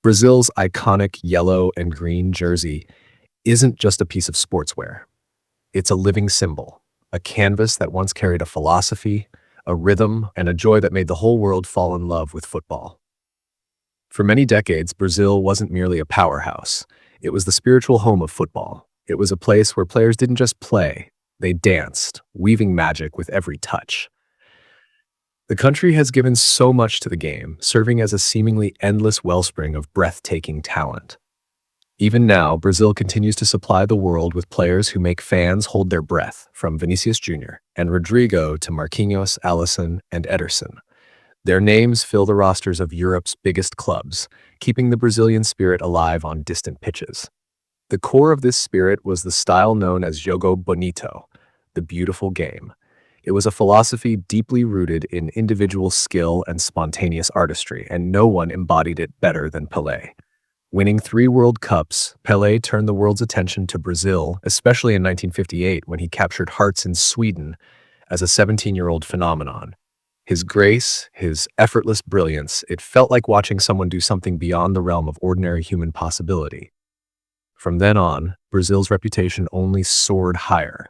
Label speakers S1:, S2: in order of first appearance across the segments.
S1: Brazil's iconic yellow and green jersey isn't just a piece of sportswear. It's a living symbol, a canvas that once carried a philosophy, a rhythm, and a joy that made the whole world fall in love with football. For many decades, Brazil wasn't merely a powerhouse. It was the spiritual home of football. It was a place where players didn't just play, they danced, weaving magic with every touch. The country has given so much to the game, serving as a seemingly endless wellspring of breathtaking talent. Even now, Brazil continues to supply the world with players who make fans hold their breath, from Vinicius Jr. and Rodrigo to Marquinhos, Alisson, and Ederson. Their names fill the rosters of Europe's biggest clubs, keeping the Brazilian spirit alive on distant pitches. The core of this spirit was the style known as Jogo Bonito, the beautiful game. It was a philosophy deeply rooted in individual skill and spontaneous artistry, and no one embodied it better than Pelé. Winning 3 World Cups, Pelé turned the world's attention to Brazil, especially in 1958 when he captured hearts in Sweden as a 17-year-old phenomenon. His grace, his effortless brilliance, it felt like watching someone do something beyond the realm of ordinary human possibility. From then on, Brazil's reputation only soared higher.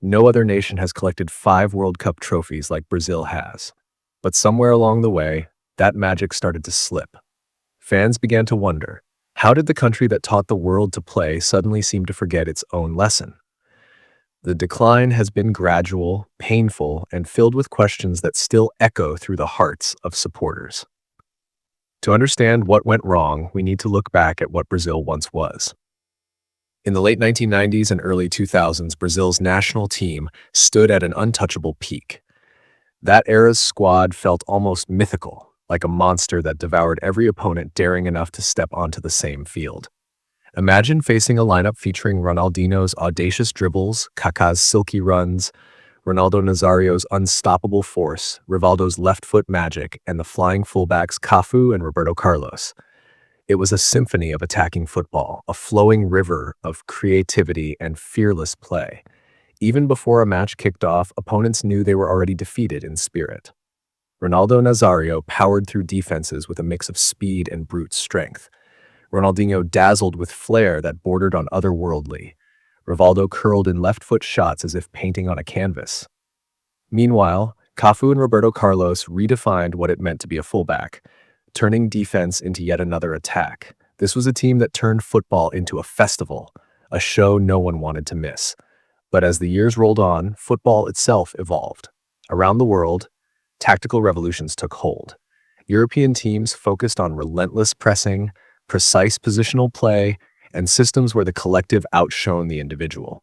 S1: No other nation has collected 5 World Cup trophies like Brazil has. But somewhere along the way, that magic started to slip. Fans began to wonder, how did the country that taught the world to play suddenly seem to forget its own lesson? The decline has been gradual, painful, and filled with questions that still echo through the hearts of supporters. To understand what went wrong, we need to look back at what Brazil once was. In the late 1990s and early 2000s, Brazil's national team stood at an untouchable peak. That era's squad felt almost mythical, like a monster that devoured every opponent daring enough to step onto the same field. Imagine facing a lineup featuring Ronaldinho's audacious dribbles, Kaká's silky runs, Ronaldo Nazario's unstoppable force, Rivaldo's left-foot magic, and the flying fullbacks Cafu and Roberto Carlos. It was a symphony of attacking football, a flowing river of creativity and fearless play. Even before a match kicked off, opponents knew they were already defeated in spirit. Ronaldo Nazario powered through defenses with a mix of speed and brute strength. Ronaldinho dazzled with flair that bordered on otherworldly. Rivaldo curled in left-foot shots as if painting on a canvas. Meanwhile, Cafu and Roberto Carlos redefined what it meant to be a fullback, turning defense into yet another attack. This was a team that turned football into a festival, a show no one wanted to miss. But as the years rolled on, football itself evolved. Around the world, tactical revolutions took hold. European teams focused on relentless pressing, precise positional play, and systems where the collective outshone the individual.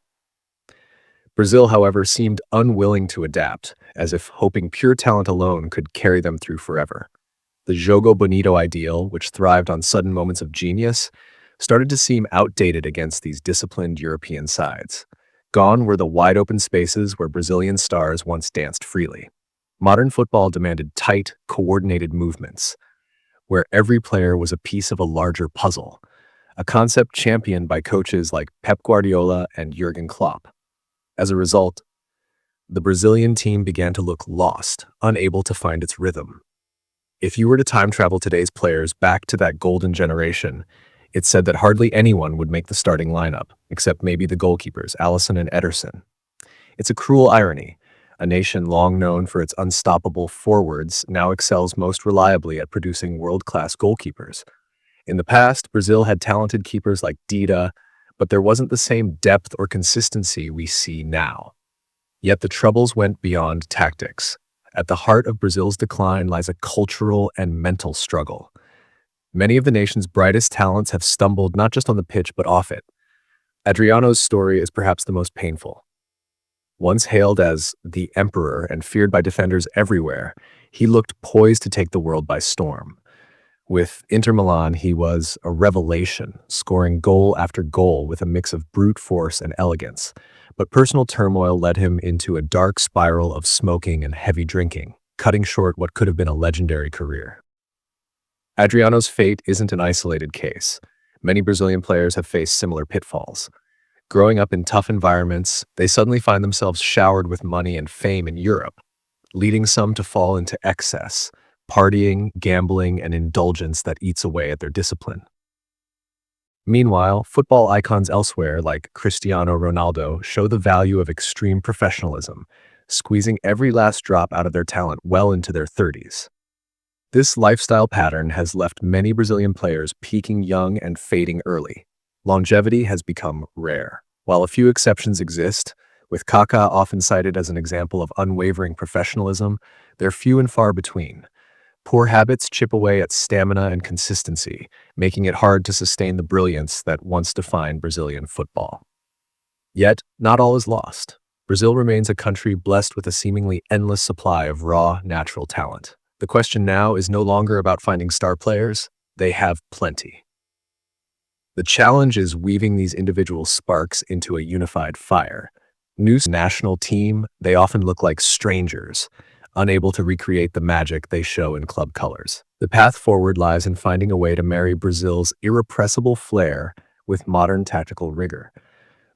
S1: Brazil, however, seemed unwilling to adapt, as if hoping pure talent alone could carry them through forever. The Jogo Bonito ideal, which thrived on sudden moments of genius, started to seem outdated against these disciplined European sides. Gone were the wide-open spaces where Brazilian stars once danced freely. Modern football demanded tight, coordinated movements, where every player was a piece of a larger puzzle, a concept championed by coaches like Pep Guardiola and Jurgen Klopp. As a result, the Brazilian team began to look lost, unable to find its rhythm. If you were to time travel today's players back to that golden generation, it's said that hardly anyone would make the starting lineup, except maybe the goalkeepers, Alisson and Ederson. It's a cruel irony. A nation long known for its unstoppable forwards now excels most reliably at producing world-class goalkeepers. In the past, Brazil had talented keepers like Dida, but there wasn't the same depth or consistency we see now. Yet the troubles went beyond tactics. At the heart of Brazil's decline lies a cultural and mental struggle. Many of the nation's brightest talents have stumbled not just on the pitch but off it. Adriano's story is perhaps the most painful. Once hailed as the emperor and feared by defenders everywhere, he looked poised to take the world by storm. With Inter Milan, he was a revelation, scoring goal after goal with a mix of brute force and elegance. But personal turmoil led him into a dark spiral of smoking and heavy drinking, cutting short what could have been a legendary career. Adriano's fate isn't an isolated case. Many Brazilian players have faced similar pitfalls. Growing up in tough environments, they suddenly find themselves showered with money and fame in Europe, leading some to fall into excess, partying, gambling, and indulgence that eats away at their discipline. Meanwhile, football icons elsewhere like Cristiano Ronaldo show the value of extreme professionalism, squeezing every last drop out of their talent well into their 30s. This lifestyle pattern has left many Brazilian players peaking young and fading early. Longevity has become rare. While a few exceptions exist, with Kaká often cited as an example of unwavering professionalism, they're few and far between. Poor habits chip away at stamina and consistency, making it hard to sustain the brilliance that once defined Brazilian football. Yet, not all is lost. Brazil remains a country blessed with a seemingly endless supply of raw, natural talent. The question now is no longer about finding star players, they have plenty. The challenge is weaving these individual sparks into a unified fire. New national team, they often look like strangers, unable to recreate the magic they show in club colors. The path forward lies in finding a way to marry Brazil's irrepressible flair with modern tactical rigor.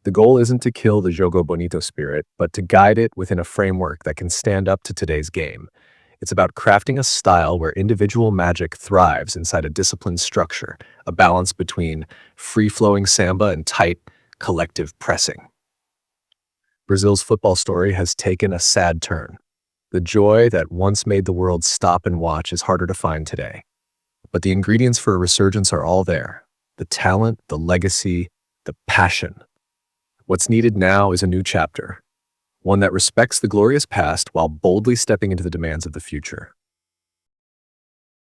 S1: The goal isn't to kill the Jogo Bonito spirit, but to guide it within a framework that can stand up to today's game. It's about crafting a style where individual magic thrives inside a disciplined structure, a balance between free-flowing samba and tight, collective pressing. Brazil's football story has taken a sad turn. The joy that once made the world stop and watch is harder to find today. But the ingredients for a resurgence are all there. The talent, the legacy, the passion. What's needed now is a new chapter, one that respects the glorious past while boldly stepping into the demands of the future.